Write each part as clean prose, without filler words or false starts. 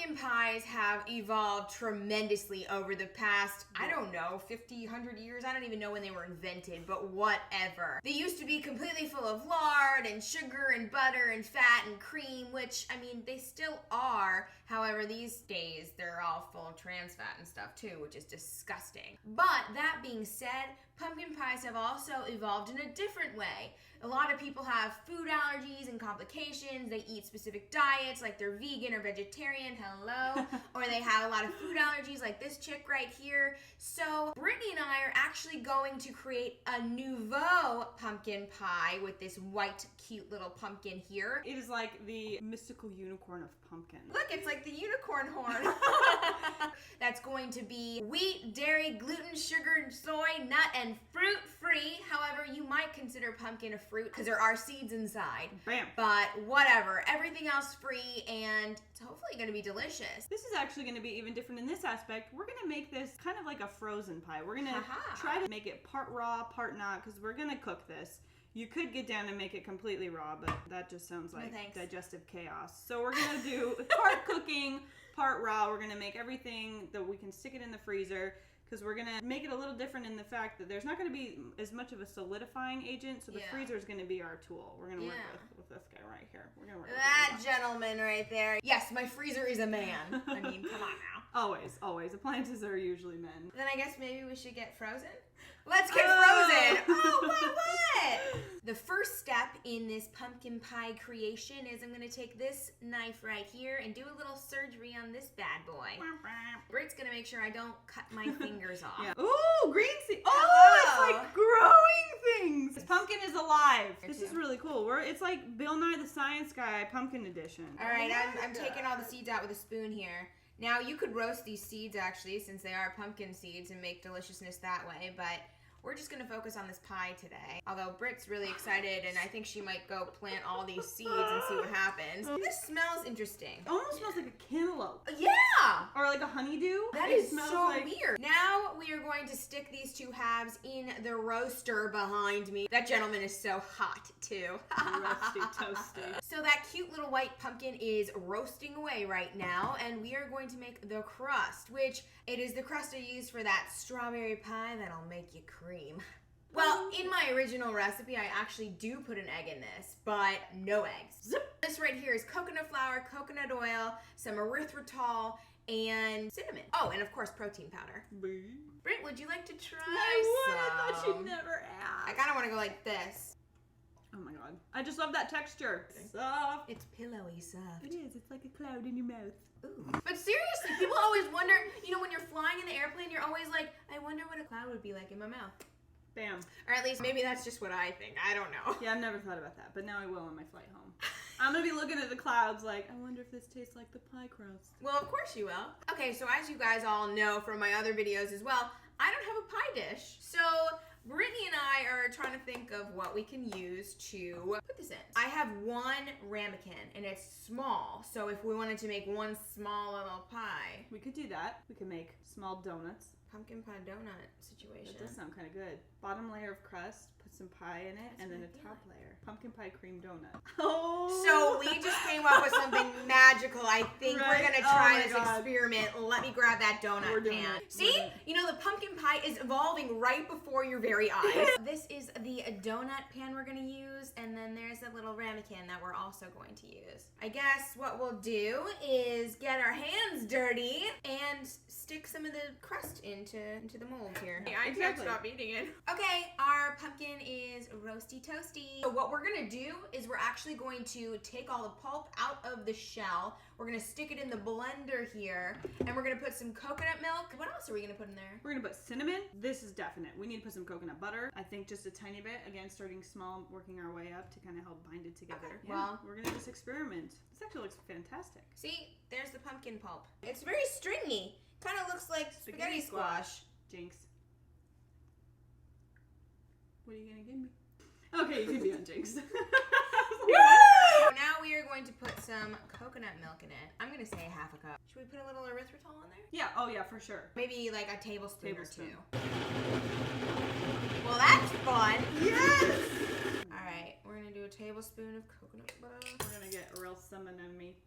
Pumpkin pies have evolved tremendously over the past, I don't know, 50, 100 years. I don't even know when they were invented, but whatever. They used to be completely full of lard and sugar and butter and fat and cream, which, I mean, they still are. However, these days, they're all full of trans fat and stuff too, which is disgusting. But that being said, pumpkin pies have also evolved in a different way. A lot of people have food allergies and complications. They eat specific diets, like they're vegan or vegetarian, hello. Or they have a lot of food allergies, like this chick right here. So Brittany and I are actually going to create a nouveau pumpkin pie with this white, cute little pumpkin here. It is like the mystical unicorn of pumpkin. Look, it's like the unicorn horn. That's going to be wheat, dairy, gluten, sugar, soy, nut, and fruit-free. However, you might consider pumpkin a fruit because there are seeds inside. Bam. But whatever, everything else free, and it's hopefully going to be delicious. This is actually going to be even different in this aspect. We're going to make this kind of like a frozen pie. We're going to try to make it part raw, part not, because we're going to cook this. You could get down and make it completely raw, but that just sounds like digestive chaos. So we're going to do part cooking, part raw. We're going to make everything that we can stick it in the freezer, because we're going to make it a little different in the fact that there's not going to be as much of a solidifying agent, so the freezer is going to be our tool. We're going to work with this guy right here. We're going to work with that gentleman right there. Yes, my freezer is a man. I mean, come on now. Always, always. Appliances are usually men. Then I guess maybe we should get frozen? Let's get frozen! Oh, what? The first step in this pumpkin pie creation is I'm going to take this knife right here and do a little surgery on this bad boy. Britt's going to make sure I don't cut my fingers off. Yeah. Ooh, green seed. Oh, it's like growing things. This pumpkin is alive. This is really cool. It's like Bill Nye the Science Guy pumpkin edition. All right, I'm taking all the seeds out with a spoon here. Now, you could roast these seeds, actually, since they are pumpkin seeds, and make deliciousness that way, but we're just going to focus on this pie today. Although Britt's really excited, and I think she might go plant all these seeds and see what happens. This smells interesting. It almost smells like a cantaloupe. Yeah! Or like a honeydew. That is so weird. Now we are going to stick these two halves in the roaster behind me. That gentleman is so hot, too. Rusty, toasty. So that cute little white pumpkin is roasting away right now, and we are going to make the crust, which it is the crust I use for that strawberry pie that'll make you cream. Well, in my original recipe, I actually do put an egg in this, but no eggs. Zip. This right here is coconut flour, coconut oil, some erythritol, and cinnamon. Oh, and of course, protein powder. Britt, would you like to try some? I thought you'd never ask. I kind of want to go like this. Oh my god. I just love that texture. Soft. It's pillowy soft. It is. It's like a cloud in your mouth. Ooh. But seriously, people always wonder, you know, when you're flying in the airplane, you're always like, I wonder what a cloud would be like in my mouth. Bam. Or at least maybe that's just what I think. I don't know. Yeah, I've never thought about that, but now I will on my flight home. I'm gonna be looking at the clouds like, I wonder if this tastes like the pie crust. Well, of course you will. Okay, so as you guys all know from my other videos as well, I don't have a pie dish. So Brittany and I are trying to think of what we can use to put this in. I have one ramekin, and it's small. So if we wanted to make one small little pie, we could do that. We could make small donuts. Pumpkin pie donut situation. That does sound kind of good. Bottom layer of crust, put some pie in it, and then a top layer. Pumpkin pie cream donut. Oh! So we just came up with something magical. I think we're going to try this experiment. Let me grab that donut pan. See? You know, the pumpkin pie is evolving right before your very eyes. This is the donut pan we're going to use, and then there's a little ramekin that we're also going to use. I guess what we'll do is get our hands dirty and stick some of the crust into the mold here. I can't stop eating it. Okay, our pumpkin is roasty toasty. So what we're gonna do is we're actually going to take all the pulp out of the shell. We're gonna stick it in the blender here, and we're gonna put some coconut milk. What else are we gonna put in there? We're gonna put cinnamon. This is definite. We need to put some coconut butter. I think just a tiny bit. Again, starting small, working our way up to kind of help bind it together. Okay. Yeah, well, we're gonna just experiment. This actually looks fantastic. See, there's the pumpkin pulp. It's very stringy. Kind of looks like spaghetti squash. Jinx. What are you gonna give me? Okay, you can be on Jinx. Now we are going to put some coconut milk in it. I'm gonna say half a cup. Should we put a little erythritol in there? Yeah, oh yeah, for sure. Maybe like a tablespoon or two. Well, that's fun. Yes! Alright, we're gonna do a tablespoon of coconut butter. We're gonna get a real summon on me.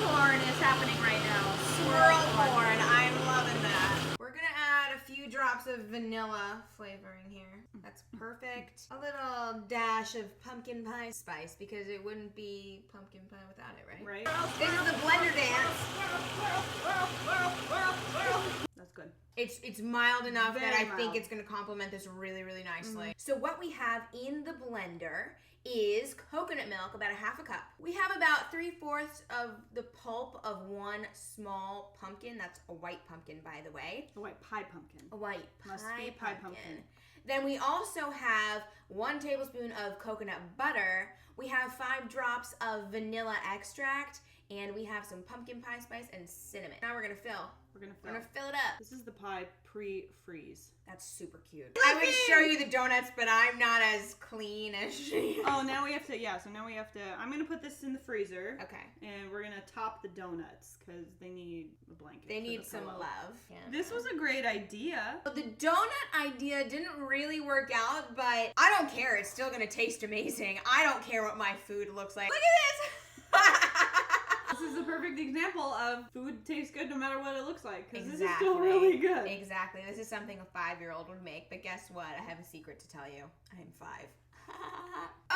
porn is happening right now. Swirl porn. I'm loving that. We're gonna add a few drops of vanilla flavoring here. That's perfect. A little dash of pumpkin pie spice because it wouldn't be pumpkin pie without it, right? Right? This is the blender dance. That's good. It's mild enough that I think mild. it's gonna complement this really, really nicely. So what we have in the blender is coconut milk, about a half a cup. We have about 3/4 of the pulp of one small pumpkin. That's a white pumpkin, by the way. A white pie pumpkin. A white Must be pie pumpkin. Then we also have 1 tablespoon of coconut butter. We have 5 drops of vanilla extract, and we have some pumpkin pie spice and cinnamon. Now we're gonna fill. We're gonna fill it up. This is the pie pre-freeze. That's super cute. I would show you the donuts, but I'm not as clean as she is. Oh, now we have to, so now we have to, I'm going to put this in the freezer. Okay. And we're going to top the donuts because they need a blanket. They need some love. Yeah. This was a great idea. But the donut idea didn't really work out, but I don't care. It's still going to taste amazing. I don't care what my food looks like. Look at this! This is a perfect example of food tastes good no matter what it looks like. Because Exactly. this is still really good. Exactly. This is something a 5-year-old would make. But guess what? I have a secret to tell you. I am 5.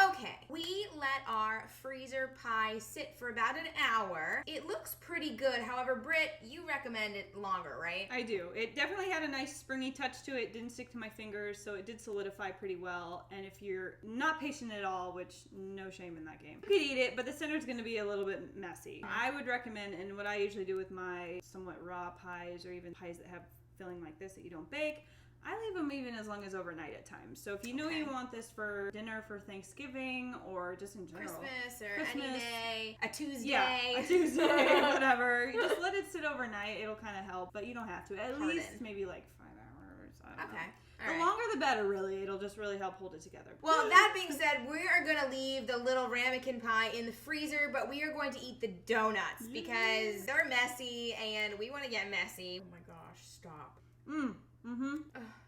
Okay, we let our freezer pie sit for about an hour. It looks pretty good. However, Britt, you recommend it longer, right? I do. It definitely had a nice springy touch to it. It didn't stick to my fingers, so it did solidify pretty well. And if you're not patient at all, which no shame in that game, you could eat it, but the center's going to be a little bit messy. I would recommend, and what I usually do with my somewhat raw pies or even pies that have filling like this that you don't bake, I leave them even as long as overnight at times. So if you know you want this for dinner for Thanksgiving or just in general. Christmas, any day, a Tuesday. Yeah, a Tuesday, whatever. You just let it sit overnight. It'll kind of help, but you don't have to. At least maybe like 5 hours. I don't know. All The longer the better, really. It'll just really help hold it together. Well, that being said, we are going to leave the little ramekin pie in the freezer, but we are going to eat the donuts because they're messy and we want to get messy. Oh my gosh, stop.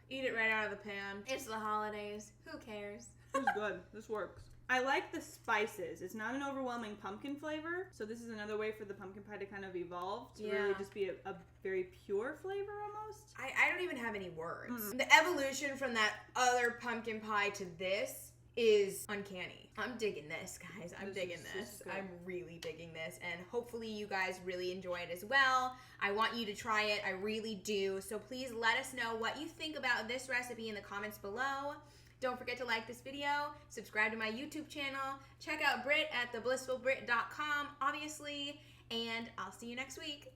Eat it right out of the pan. It's the holidays. Who cares? This is good. This works. I like the spices. It's not an overwhelming pumpkin flavor, so this is another way for the pumpkin pie to kind of evolve to really just be a very pure flavor almost. I don't even have any words. The evolution from that other pumpkin pie to this is uncanny. I'm digging this, guys. I'm digging this. I'm really digging this, and hopefully you guys really enjoy it as well. I want you to try it. I really do. So please let us know what you think about this recipe in the comments below. Don't forget to like this video, subscribe to my YouTube channel, check out Britt at theblissfulbrit.com, obviously, and I'll see you next week.